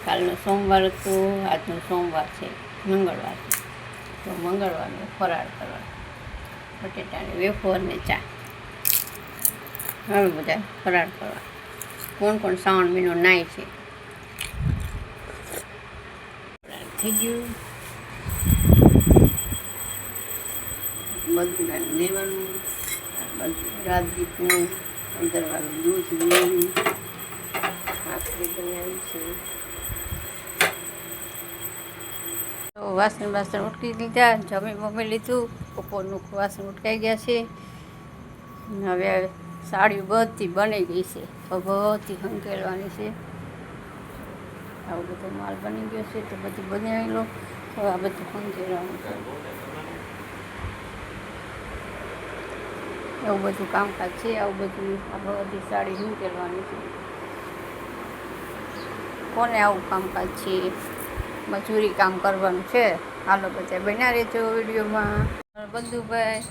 કાલનો સોમવાર હતો, આજનો સોમવાર છે, મંગળવાર. તો મંગળવારનો ફરાળ કરવા બટેટાની વેફર ને ચા. હવે બધા ફરાળ કરવા. કોણ કોણ શ્રાવણ મહિનો નાય છે. થઈ ગયું બધું દેવાનું. બધું રાજદીપનું 15 વાળું દૂધ લેવું. ભાખરી બનાવી છે. તો વાસણ ઉટકી લીધા, જમી લીધું. બપોરનું વાસણ ઉટકાઈ ગયા છે. હવે સાડીઓ બધી બની ગઈ છે, તો બધી હંકેલવાની છે. આવો બધો માલ બની ગયો છે, તો બધું બનાવી લો. તો આ બધું હંકેલવાનું છે. એવું બધું કામકાજ છે. આવું બધું આ બધી સાડી હંકેલવાની છે. કોને આવું કામકાજ છે, મજૂરી કામ કરવાનું છે. હાલો બધા બન્યા રહેજો વિડીયોમાં. બંધુભાઈ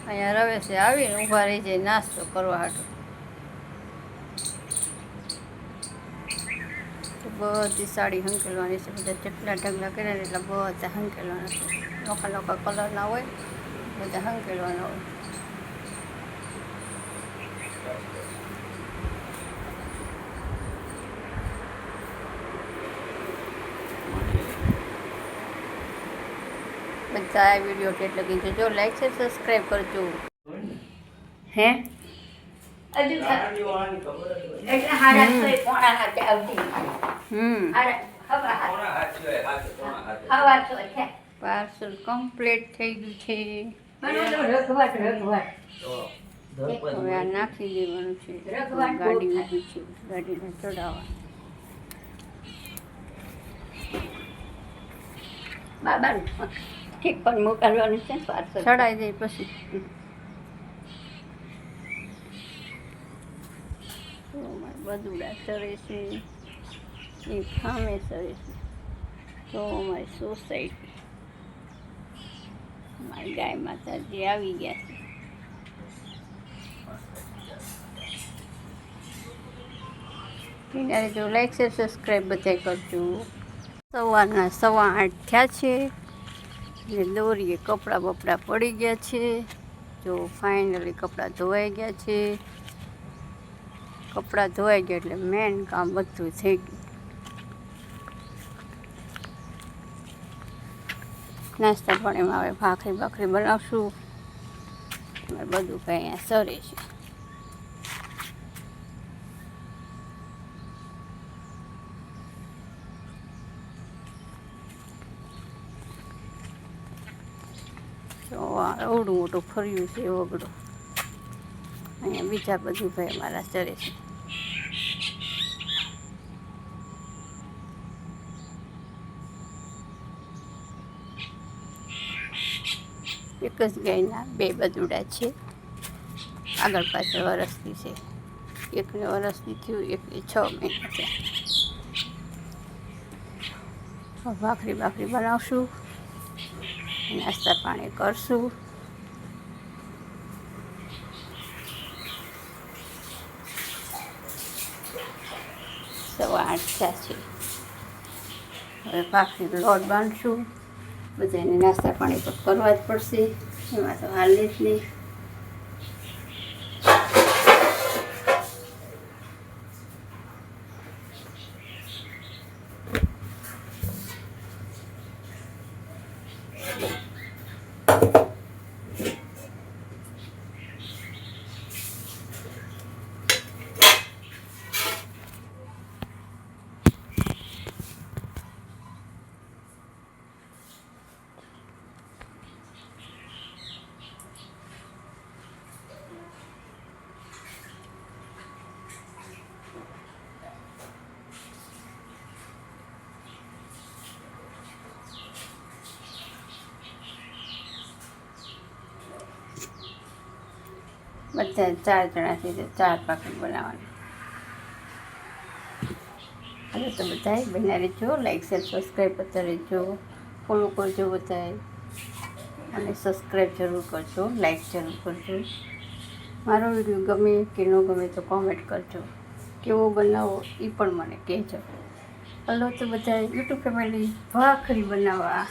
અહીંયા રવેશે આવીને ઊભા રહી જાય નાસ્તો કરવા હાટું. તો બધી સાડી હંકેલવાની છે. બધા જેટલા ઢગલા કર્યા એટલા બધા હંકેલવાના છે. નોખા નોખા કલરના હોય, બધા હંકેલવાના હોય. બધા આ વિડીયો કેટલો કીધું જો લાઈક છે, સબસ્ક્રાઈબ કરજો. હે પાર્સલ કમ્પ્લીટ થઈ ગયું છે. હવે આ નાખી દેવાનું છે. ગાડી ઊભી છે, ગાડીને ચડાવવા. બાબાનું ઠીક પણ મોકલવાનું છે. પાર્સલ ચડાવી દે પછી. બધુડા ચડે છે, એ ખામે ચડે છે. તો અમારી સોસાયટી મારી ગાય માતાજી આવી ગયા છે. ત્યારે જો લાઈક છે, સબસ્ક્રાઈબ બધા કરજો. સવારના 8:15 થયા છે ને દોરીએ કપડાં બપડા પડી ગયા છે. જો ફાઇનલી કપડાં ધોવાઈ ગયા છે. કપડાં ધોવાઈ ગયા એટલે મેન કામ બધું થઈ ગયું. નાસ્તા પાણીમાં હવે ભાખરી બનાવશું. બધું કંઈ અહીંયા સરે છે. તો અવડું મોટું ફર્યું છે વગડું. અહીંયા બીજા બધું ભાઈ મારા ચરે છે. એક જ ગાયના 2 બદુડા છે. આગળ પાછળ વરસથી છે. એકને વરસથી થયું, એકને 6 મહિના થયા. ભાખરી બનાવશું, નાસ્તા પાણી કરશું. 8:15 થયા છે. હવે ભાખરીનો લોટ બાંધશું. બધાને નાસ્તા પાણી તો કરવા જ પડશે, એમાં તો હાલે જ નહીં. બધા 4 જણાથી તો 4 ભાખરી બનાવવાની. હવે તો બધાએ બન્યા રહેજો. લાઈક શેર સબસ્ક્રાઈબ કરતા રહેજો. ફોલો કરજો બધાએ, અને સબસ્ક્રાઈબ જરૂર કરજો, લાઈક જરૂર કરજો. મારો વિડીયો ગમે કે ન ગમે તો કોમેન્ટ કરજો. કેવો બનાવો એ પણ મને કહેજો. હલો તો બધા યુટ્યુબ ફેમિલી ભાખરી બનાવવા